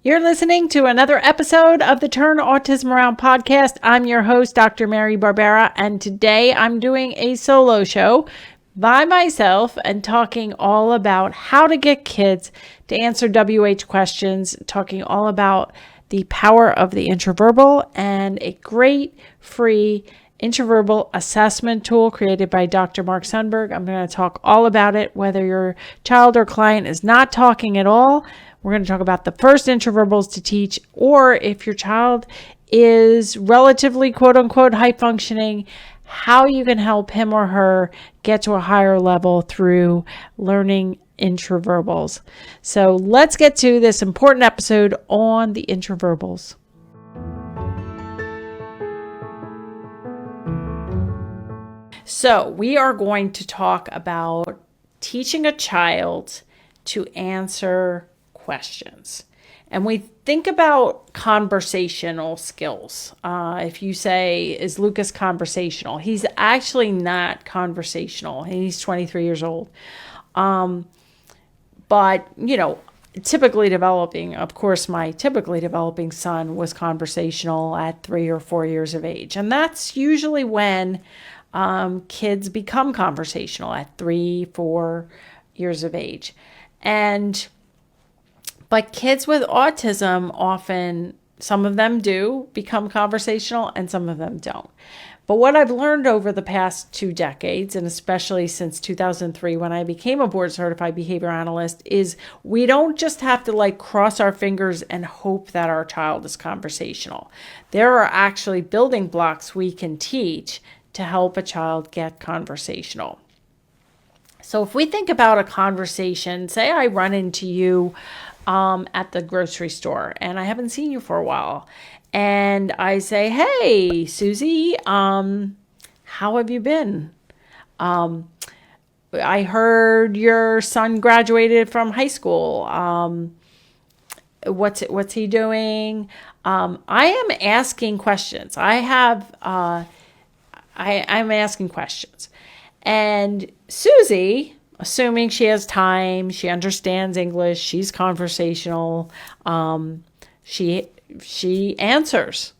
You're listening to another episode of the Turn Autism Around podcast. I'm your host, Dr. Mary Barbera, and today I'm doing a solo show by myself and talking all about how to get kids to answer WH questions, talking all about the power of the intraverbal and a great free intraverbal assessment tool created by Dr. Mark Sundberg. I'm going to talk all about it, whether your child or client is not talking at all. We're going to talk about the first intraverbals to teach, or if your child is relatively quote unquote high functioning, how you can help him or her get to a higher level through learning intraverbals. So let's get to this important episode on the intraverbals. So we are going to talk about teaching a child to answer questions. And we think about conversational skills. If you say, is Lucas conversational? He's actually not conversational. He's 23 years old. But, typically developing, of course, my typically developing son was conversational at 3 or 4 years of age. And that's usually when kids become conversational at 3, 4 years of age. But kids with autism often, some of them do become conversational and some of them don't. But what I've learned over the past 2 decades, and especially since 2003 when I became a Board-Certified Behavior Analyst, is we don't just have to cross our fingers and hope that our child is conversational. There are actually building blocks we can teach to help a child get conversational. So if we think about a conversation, say I run into you at the grocery store and I haven't seen you for a while, and I say, hey, Susie, how have you been? I heard your son graduated from high school. What's he doing? I am asking questions. I'm asking questions. And Susie, assuming she has time, she understands English, she's conversational, she answers.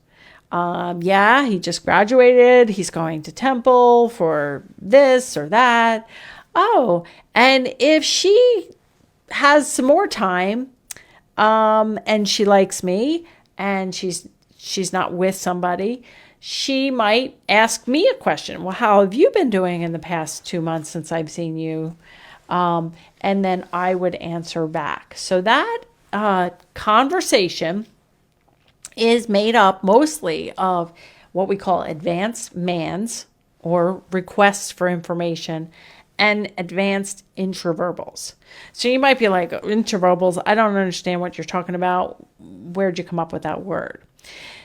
Yeah, he just graduated, he's going to Temple for this or that. Oh, and if she has some more time, and she likes me, and she's not with somebody, she might ask me a question. Well, how have you been doing in the past 2 months since I've seen you? And then I would answer back. So that conversation is made up mostly of what we call advanced Mands, or requests for information, and advanced intraverbals. So you might be like, intraverbals, I don't understand what you're talking about. Where'd you come up with that word?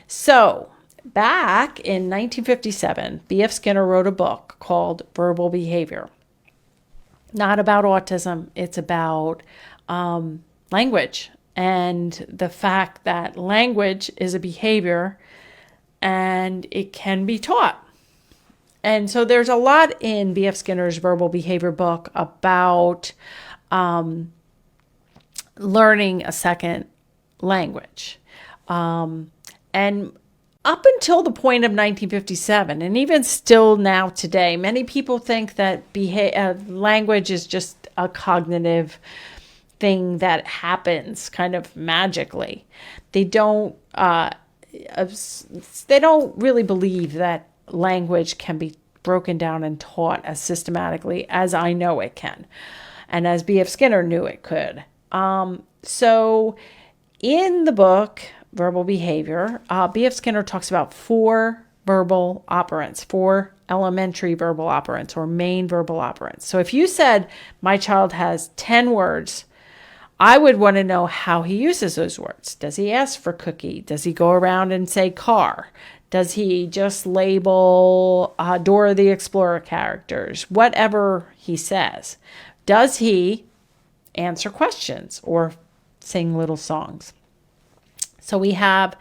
So back in 1957, B.F. Skinner wrote a book called Verbal Behavior. Not about autism, it's about language and the fact that language is a behavior and it can be taught. And so there's a lot in B.F. Skinner's Verbal Behavior book about learning a second language. And up until the point of 1957, and even still now today, many people think that language is just a cognitive thing that happens kind of magically. They don't really believe that language can be broken down and taught as systematically as I know it can, and as B.F. Skinner knew it could. So in the book Verbal Behavior, B.F. Skinner talks about 4 verbal operants, 4 elementary verbal operants, or main verbal operants. So if you said, my child has 10 words, I would want to know how he uses those words. Does he ask for cookie? Does he go around and say car? Does he just label Dora the Explorer characters? Whatever he says. Does he answer questions or sing little songs? So we have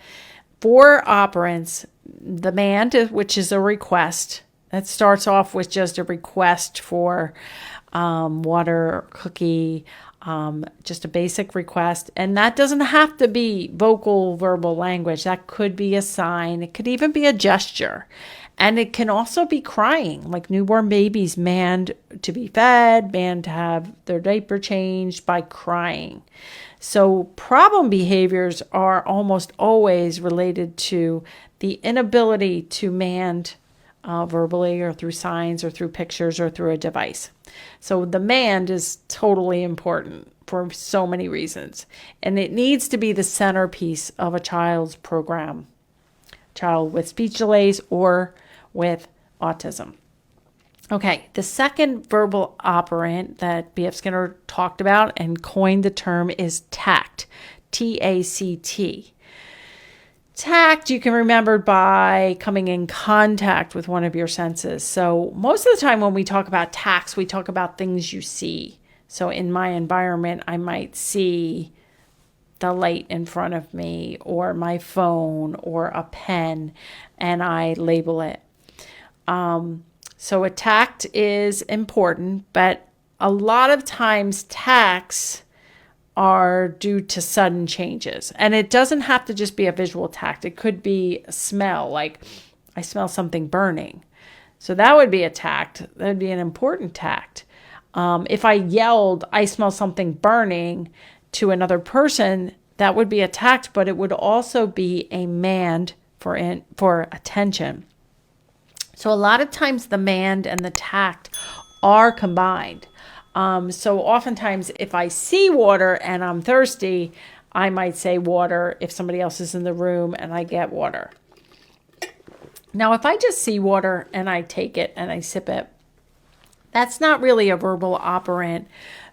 4 operants. The Mand, which is a request. That starts off with just a request for water, cookie, just a basic request. And that doesn't have to be vocal verbal language. That could be a sign. It could even be a gesture. And it can also be crying, like newborn babies demand to be fed, demand to have their diaper changed by crying. So problem behaviors are almost always related to the inability to mand verbally or through signs or through pictures or through a device. So the mand is totally important for so many reasons. And it needs to be the centerpiece of a child's program, child with speech delays or with autism. Okay, the second verbal operant that B.F. Skinner talked about and coined the term is tact, T-A-C-T. Tact, you can remember by coming in contact with one of your senses. So most of the time when we talk about tacts, we talk about things you see. So in my environment, I might see the light in front of me or my phone or a pen, and I label it. So a tact is important, but a lot of times tacts are due to sudden changes. And it doesn't have to just be a visual tact. It could be a smell, like I smell something burning. So that would be a tact. That would be an important tact. If I yelled, I smell something burning to another person, that would be a tact, but it would also be a mand for attention. So a lot of times the mand and the tact are combined. So oftentimes if I see water and I'm thirsty, I might say water if somebody else is in the room and I get water. Now, if I just see water and I take it and I sip it, that's not really a verbal operant.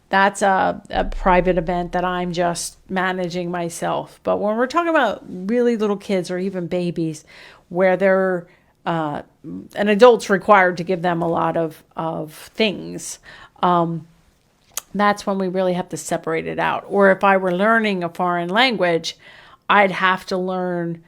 That's a private event that I'm just managing myself. But when we're talking about really little kids or even babies where they're an adult's required to give them a lot of things, that's when we really have to separate it out. Or if I were learning a foreign language, I'd have to learn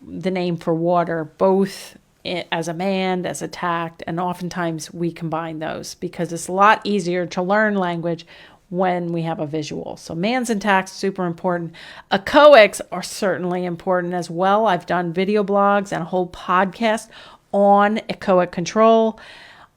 the name for water, both as a mand, as a tact, and oftentimes we combine those because it's a lot easier to learn language when we have a visual. So mands and tacts, super important. Echoics are certainly important as well. I've done video blogs and a whole podcast on echoic control.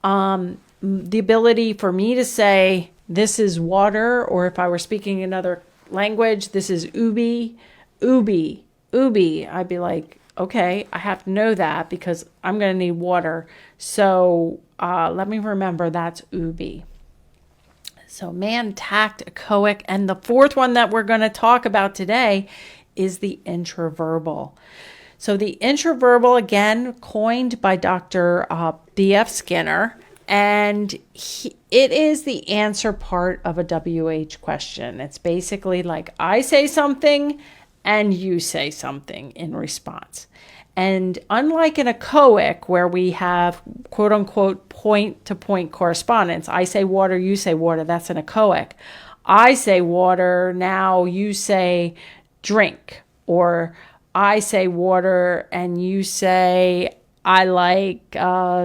The ability for me to say, this is water, or if I were speaking another language, this is ubi, ubi, ubi. I'd be like, okay, I have to know that because I'm going to need water. So let me remember that's ubi. So mand, tact, echoic. And the fourth one that we're going to talk about today is the intraverbal. So the intraverbal, again, coined by Dr. B.F. Skinner. And it is the answer part of a WH question. It's basically like I say something and you say something in response. And unlike an echoic where we have quote unquote point to point correspondence, I say water, you say water, that's an echoic. I say water, now you say drink. Or I say water and you say I like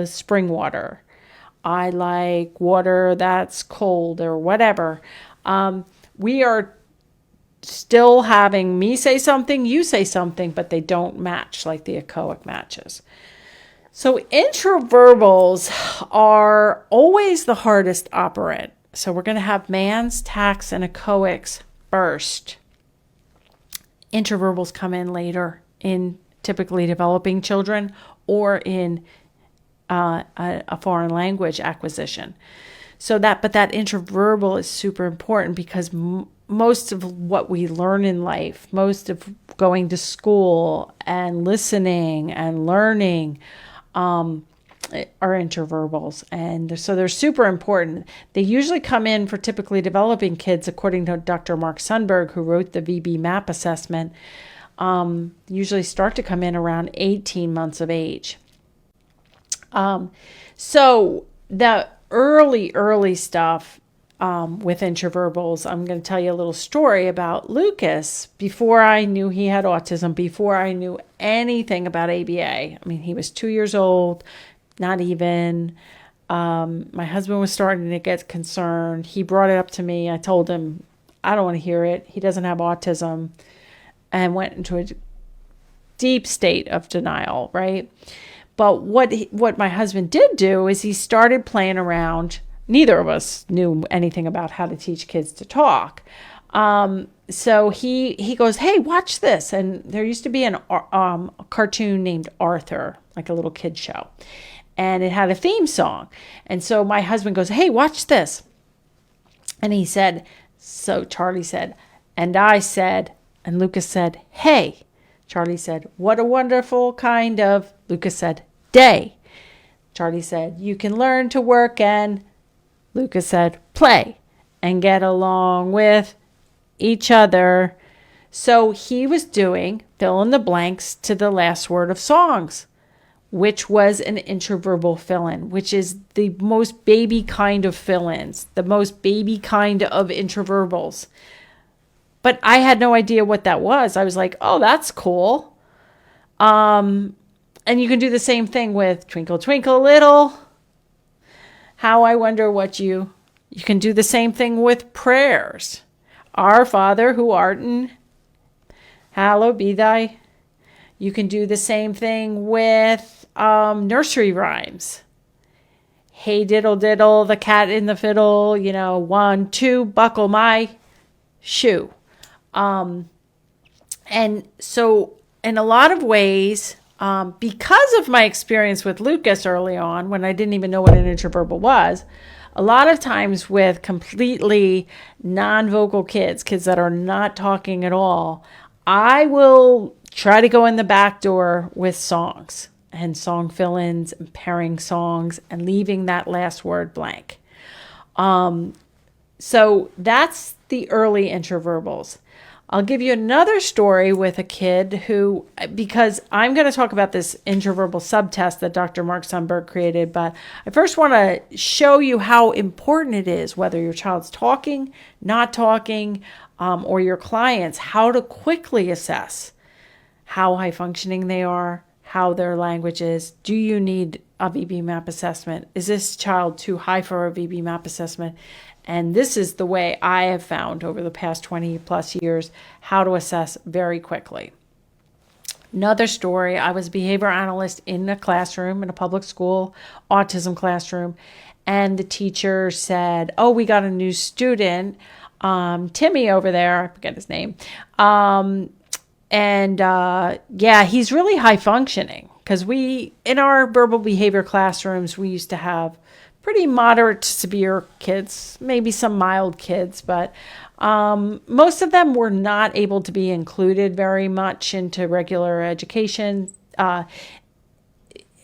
spring water. I like water that's cold or whatever. We are still having me say something, you say something, but they don't match like the echoic matches. So intraverbals are always the hardest operant. So we're going to have mands, tacts, and echoics first. Intraverbals come in later in typically developing children or in a foreign language acquisition. But that intraverbal is super important because most of what we learn in life, most of going to school and listening and learning are intraverbals. And so they're super important. They usually come in for typically developing kids, according to Dr. Mark Sundberg, who wrote the VB-MAPP assessment, usually start to come in around 18 months of age. So the early stuff with intraverbals, I'm going to tell you a little story about Lucas. Before I knew he had autism, before I knew anything about ABA, I mean, he was 2 years old, not even, My husband was starting to get concerned. He brought it up to me. I told him, I don't want to hear it. He doesn't have autism, and went into a deep state of denial, right? But what my husband did do is he started playing around. Neither of us knew anything about how to teach kids to talk. So he goes, hey, watch this. And there used to be a cartoon named Arthur, like a little kid show. And it had a theme song. And so my husband goes, hey, watch this. And he said, so Charlie said, and I said, and Lucas said, hey. Charlie said, what a wonderful kind of, Lucas said, day. Charlie said, you can learn to work, and Lucas said, play and get along with each other. So he was doing fill in the blanks to the last word of songs, which was an intraverbal fill-in, which is the most baby kind of fill-ins, the most baby kind of intraverbals. But I had no idea what that was. I was like, oh, that's cool. And you can do the same thing with Twinkle, Twinkle, Little. How I wonder what you can do the same thing with prayers. Our Father who art in, hallowed be thy. You can do the same thing with nursery rhymes. Hey diddle diddle, the cat in the fiddle, 1, 2, buckle my shoe. And so in a lot of ways, because of my experience with Lucas early on, when I didn't even know what an intraverbal was, a lot of times with completely non-vocal kids that are not talking at all, I will try to go in the back door with songs and song fill-ins and pairing songs and leaving that last word blank. So that's the early intraverbals. I'll give you another story with a kid who, because I'm going to talk about this intraverbal subtest that Dr. Mark Sundberg created, but I first want to show you how important it is, whether your child's talking, not talking, or your clients, how to quickly assess how high functioning they are, how their language is. Do you need a VB-MAPP assessment? Is this child too high for a VB-MAPP assessment? And this is the way I have found over the past 20 plus years how to assess very quickly. Another story, I was a behavior analyst in a classroom, in a public school autism classroom, and the teacher said, oh, we got a new student, Timmy over there, I forget his name, he's really high functioning, because in our verbal behavior classrooms, we used to have pretty moderate to severe kids, maybe some mild kids, but most of them were not able to be included very much into regular education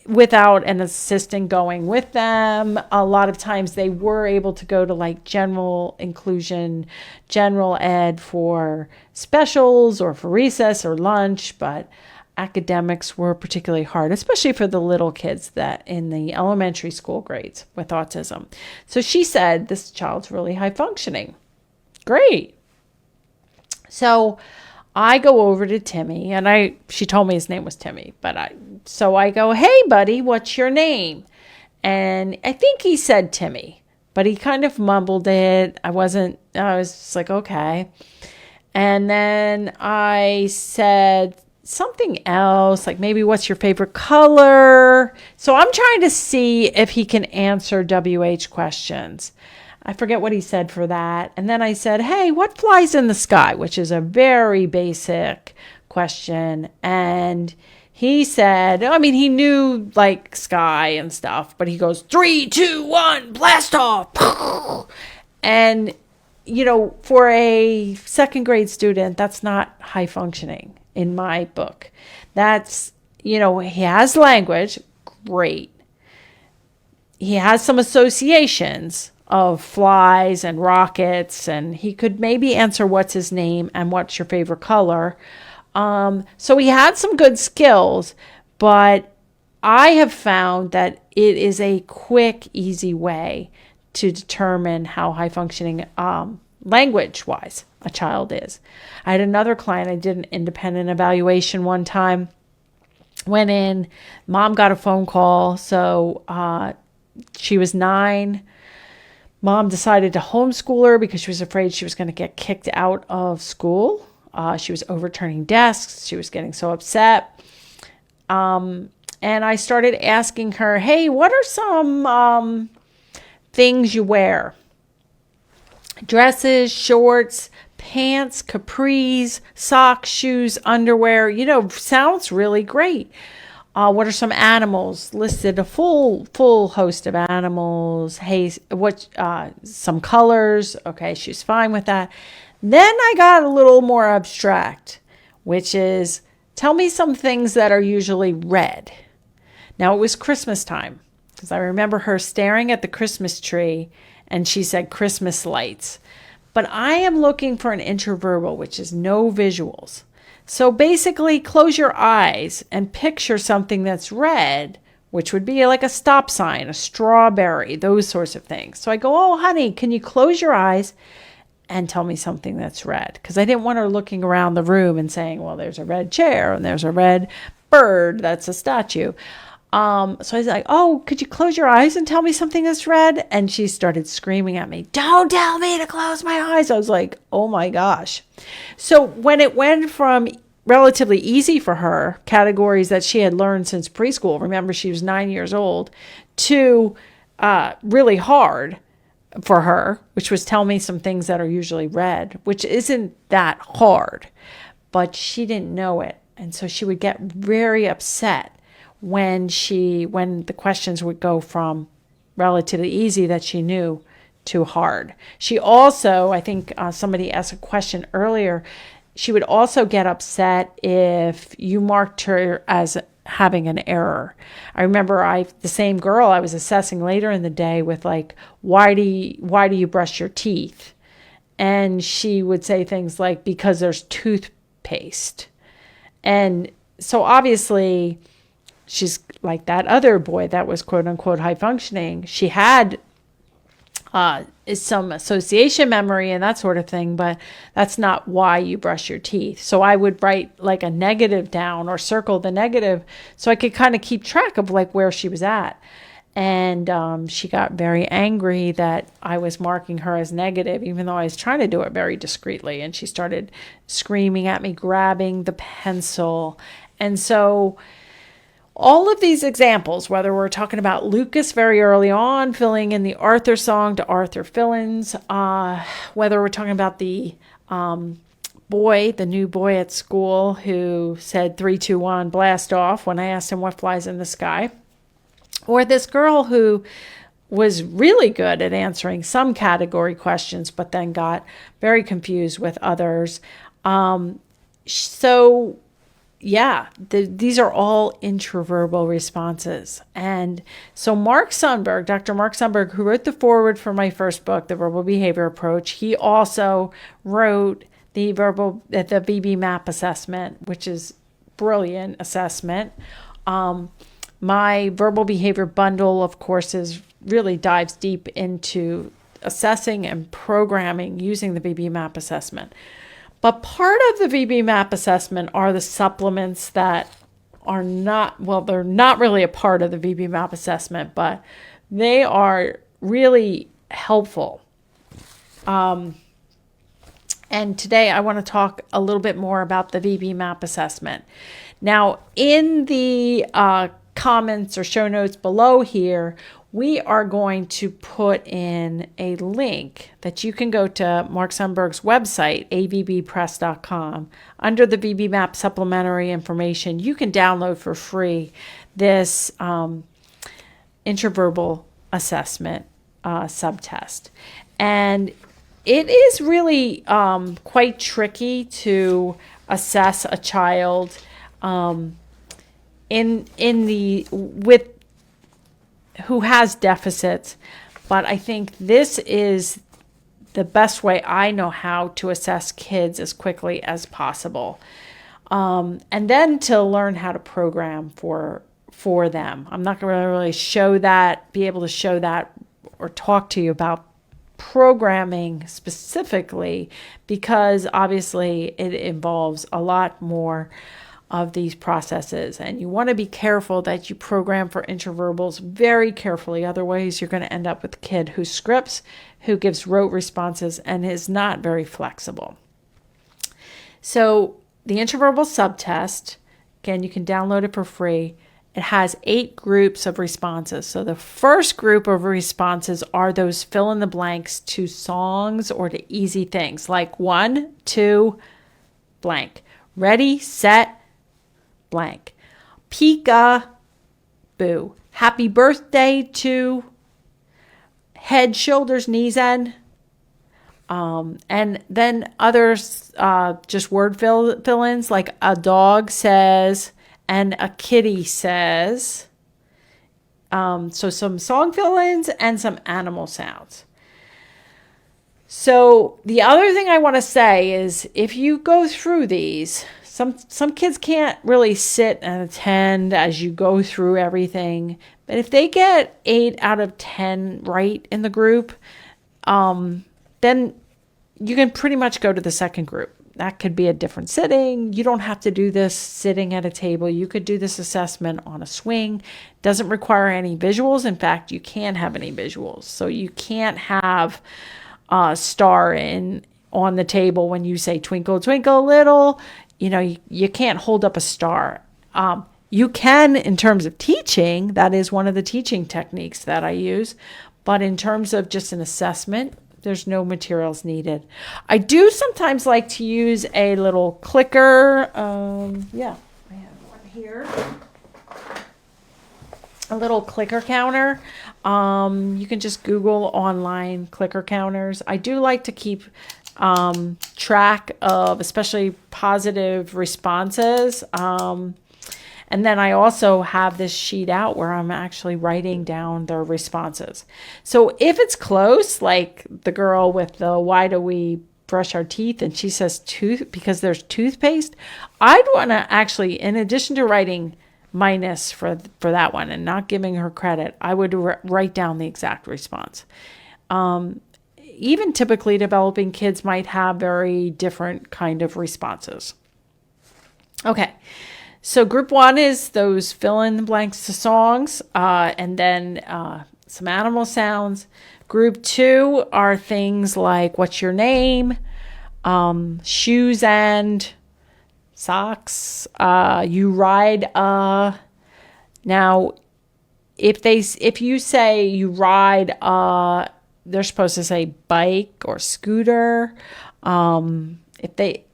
without an assistant going with them. A lot of times they were able to go to like general inclusion, general ed for specials or for recess or lunch, but academics were particularly hard, especially for the little kids that in the elementary school grades with autism. So she said, this child's really high functioning. Great. So I go over to Timmy, and she told me his name was Timmy, so I go, hey buddy, what's your name? And I think he said Timmy, but he kind of mumbled it. I was just like, okay. And then I said something else, like maybe what's your favorite color? So I'm trying to see if he can answer WH questions. I forget what he said for that. And then I said, hey, what flies in the sky? Which is a very basic question. And he said, he knew like sky and stuff, but he goes, 3, 2, 1, blast off. And, for a second grade student, that's not high functioning. In my book, that's, he has language, great. He has some associations of flies and rockets, and he could maybe answer what's his name and what's your favorite color. So he had some good skills, but I have found that it is a quick, easy way to determine how high functioning language-wise a child is. I had another client, I did an independent evaluation one time, went in, mom got a phone call, so she was 9. Mom decided to homeschool her because she was afraid she was going to get kicked out of school. She was overturning desks. She was getting so upset. And I started asking her, hey, what are some things you wear? Dresses, shorts, pants, capris, socks, shoes, underwear. Sounds really great. What are some animals? Listed a full host of animals. Hey, some colors? Okay, she's fine with that. Then I got a little more abstract, which is, tell me some things that are usually red. Now, it was Christmas time, because I remember her staring at the Christmas tree, and she said Christmas lights. But I am looking for an intraverbal, which is no visuals. So basically, close your eyes and picture something that's red, which would be like a stop sign, a strawberry, those sorts of things. So I go, oh, honey, can you close your eyes and tell me something that's red? Because I didn't want her looking around the room and saying, well, there's a red chair and there's a red bird that's a statue. So I was like, oh, could you close your eyes and tell me something that's red? And she started screaming at me, don't tell me to close my eyes. I was like, oh my gosh. So when it went from relatively easy for her, categories that she had learned since preschool, remember she was 9 years old, to really hard for her, which was tell me some things that are usually red, which isn't that hard, but she didn't know it. And so she would get very upset when the questions would go from relatively easy that she knew to hard. She also, I think somebody asked a question earlier, she would also get upset if you marked her as having an error. I remember the same girl I was assessing later in the day with like, why do you brush your teeth? And she would say things like, because there's toothpaste. And so obviously she's like that other boy that was quote unquote high functioning. She had some association memory and that sort of thing, but that's not why you brush your teeth. So I would write like a negative down or circle the negative so I could kind of keep track of like where she was at. And she got very angry that I was marking her as negative, even though I was trying to do it very discreetly. And she started screaming at me, grabbing the pencil. And so all of these examples, whether we're talking about Lucas very early on, filling in the Arthur song to Arthur fill-ins, whether we're talking about the the new boy at school who said 3, 2, 1, blast off when I asked him what flies in the sky, or this girl who was really good at answering some category questions, but then got very confused with others. These are all intraverbal responses. And so Dr. Mark Sundberg, who wrote the foreword for my first book, The Verbal Behavior Approach, he also wrote the VB-MAPP assessment, which is brilliant assessment. My verbal behavior bundle of courses really dives deep into assessing and programming using the VB-MAPP assessment. But part of the VB-MAPP assessment are the supplements that are they're not really a part of the VB-MAPP assessment, but they are really helpful. And today I want to talk a little bit more about the VB-MAPP assessment. Now, in the comments or show notes below here, we are going to put in a link that you can go to Mark Sundberg's website, avbpress.com. Under the VB-MAPP supplementary information, you can download for free this intraverbal assessment subtest. And it is really quite tricky to assess a child who has deficits, but I think this is the best way I know how to assess kids as quickly as possible. And then to learn how to program for them. I'm not going to really be able to show that or talk to you about programming specifically, because obviously it involves a lot more of these processes. And you want to be careful that you program for intraverbals very carefully. Otherwise, you're going to end up with a kid who scripts, who gives rote responses, and is not very flexible. So the intraverbal subtest, again, you can download it for free. It has 8 groups of responses. So the first group of responses are those fill in the blanks to songs or to easy things like 1, 2, blank. Ready, set, blank. Peek-a-boo. Happy birthday to head, shoulders, knees, and then others, just word fill-ins like a dog says and a kitty says. So some song fill-ins and some animal sounds. So the other thing I want to say is if you go through these, some kids can't really sit and attend as you go through everything. But if they get 8 out of 10 right in the group, then you can pretty much go to the second group. That could be a different sitting. You don't have to do this sitting at a table. You could do this assessment on a swing. Doesn't require any visuals. In fact, you can't have any visuals. So you can't have a star on the table when you say twinkle, twinkle, little. You can't hold up a star. You can in terms of teaching. That is one of the teaching techniques that I use. But in terms of just an assessment, there's no materials needed. I do sometimes like to use a little clicker. I have one here. A little clicker counter. You can just Google online clicker counters. I do like to keep track of especially positive responses. And then I also have this sheet out where I'm actually writing down their responses. So if it's close, like the girl with the why do we brush our teeth, and she says tooth because there's toothpaste, I'd want to actually, in addition to writing minus for that one and not giving her credit, I would write down the exact response. Even typically developing kids might have very different kind of responses. Okay. So group 1 is those fill in the blanks to songs, and then some animal sounds. Group 2 are things like what's your name, shoes and socks, you ride now if you say you ride they're supposed to say bike or scooter, if they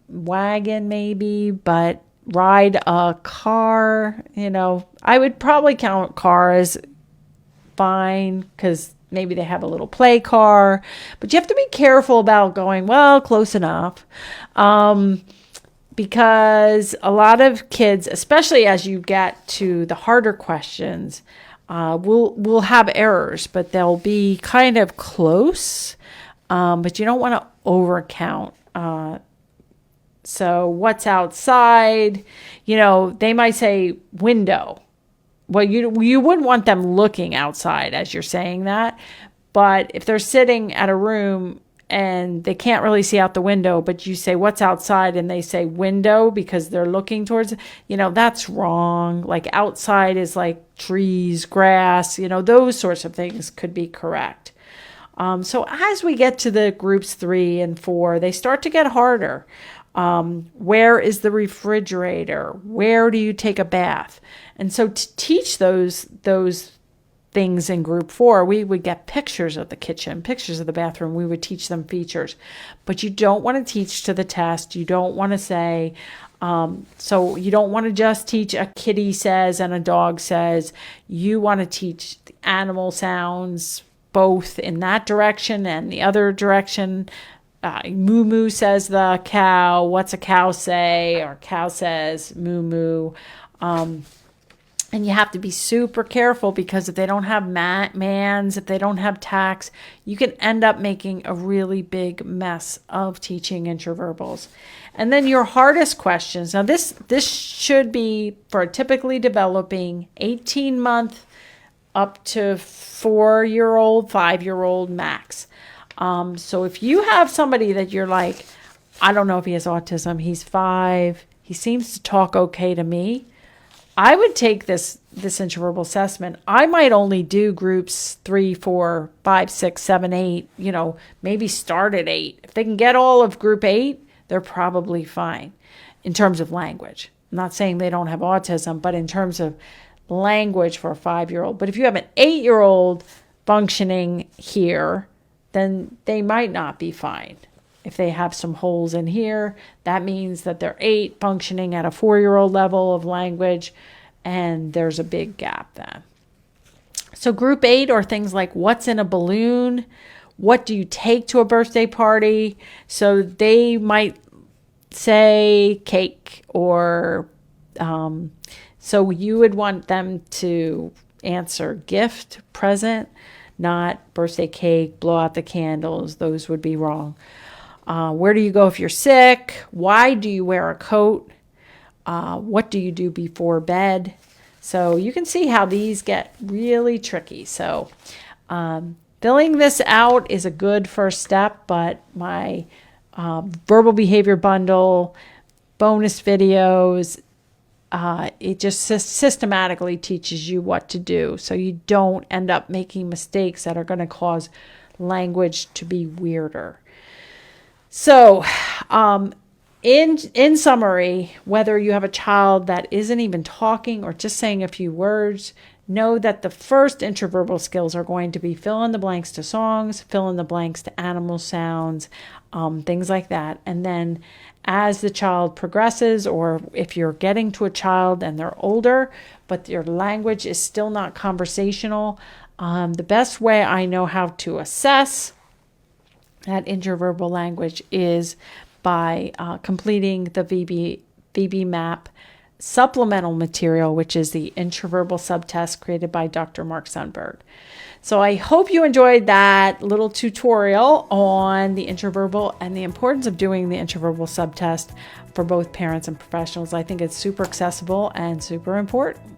wagon maybe, but ride a car, I would probably count car as fine because maybe they have a little play car, but you have to be careful about going, well, close enough. Because a lot of kids, especially as you get to the harder questions, will have errors, but they'll be kind of close, but you don't want to overcount. So what's outside, they might say window. Well, you wouldn't want them looking outside as you're saying that. But if they're sitting at a room and they can't really see out the window, but you say what's outside and they say window because they're looking towards, that's wrong. Like outside is like trees, grass, those sorts of things could be correct. So as we get to the groups 3 and 4, they start to get harder. Where is the refrigerator? Where do you take a bath? And so to teach those things in group 4, we would get pictures of the kitchen, pictures of the bathroom. We would teach them features, but you don't want to teach to the test. You don't want to say, so you don't want to just teach a kitty says and a dog says. You want to teach the animal sounds both in that direction and the other direction. Moo moo says the cow. What's a cow say? Or cow says moo moo. And you have to be super careful because if they don't have Mands, if they don't have tacts, you can end up making a really big mess of teaching intraverbals. And then your hardest questions. Now this should be for a typically developing 18-month up to 4-year-old, 5-year-old max. So if you have somebody that you're like, I don't know if he has autism, he's 5, He seems to talk okay to me. I would take this intraverbal assessment. I might only do groups 3, 4, 5, 6, 7, 8, maybe start at 8. If they can get all of group 8, they're probably fine in terms of language. I'm not saying they don't have autism, but in terms of language for a 5-year-old. But if you have an 8-year-old functioning here, then they might not be fine. If they have some holes in here, that means that they're 8 functioning at a 4-year-old level of language, and there's a big gap then. So group 8 are things like what's in a balloon, what do you take to a birthday party? So they might say cake, or so you would want them to answer gift, present, not birthday cake, blow out the candles. Those would be wrong. Where do you go if you're sick? Why do you wear a coat? What do you do before bed? So you can see how these get really tricky. So filling this out is a good first step, but my verbal behavior bundle, bonus videos, it just systematically teaches you what to do so you don't end up making mistakes that are going to cause language to be weirder. So, in summary, whether you have a child that isn't even talking or just saying a few words, know that the first intraverbal skills are going to be fill in the blanks to songs, fill in the blanks to animal sounds, things like that. And then as the child progresses, or if you're getting to a child and they're older, but your language is still not conversational, the best way I know how to assess that intraverbal language is by completing the VB-MAPP supplemental material, which is the intraverbal subtest created by Dr. Mark Sundberg. So I hope you enjoyed that little tutorial on the intraverbal and the importance of doing the intraverbal subtest for both parents and professionals. I think it's super accessible and super important.